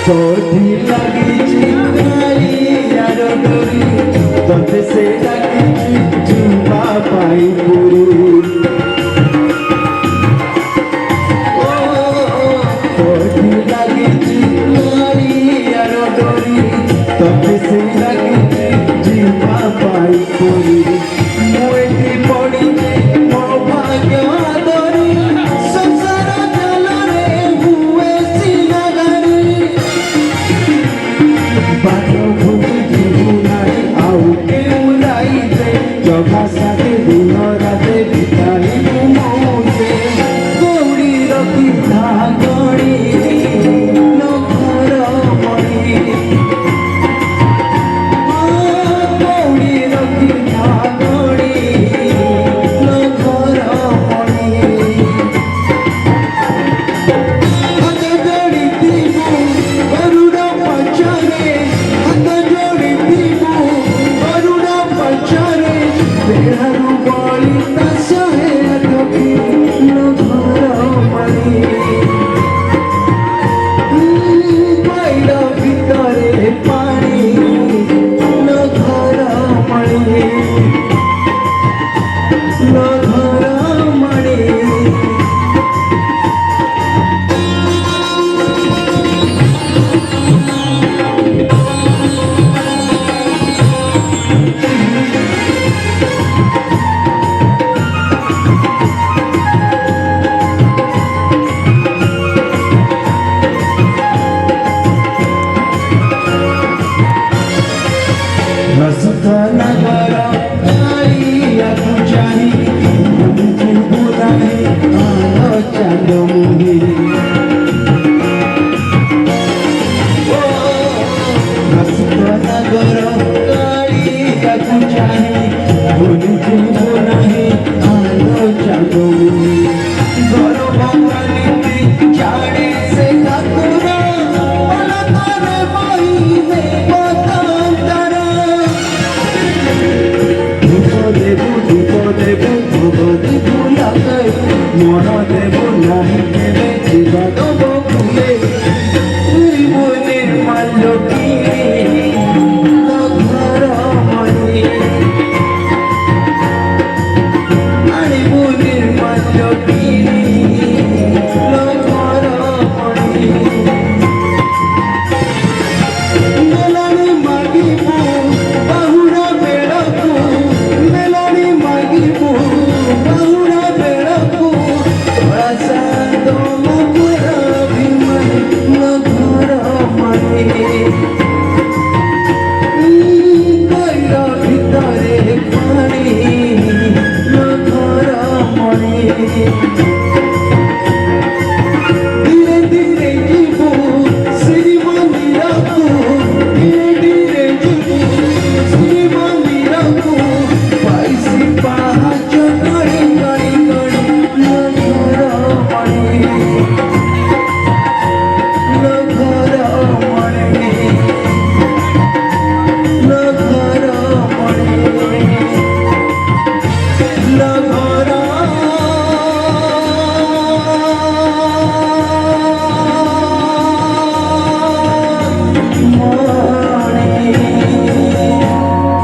कोठी लगी यार डोरी तोते से लगी झुमा पाई पूरी कोठी लगी यार डोरी तोते से लगी झुमा पाई पूरी मोती पड़ी मो भाग्य धरी संसार जल रे हुए सिनागारी बाटो भूमि जीवनाई आउ के उलाई दे जगा साथे दिन राते बिताई मुझे गौरी रखी धागड़ी नखर मणि गौरी रखी धागड़ी नखर मणि हाथ जोड़ी थीबू गरुड़ पछरे हाथ जोड़ी थीबू गरुड़ पछरे बेहारू बली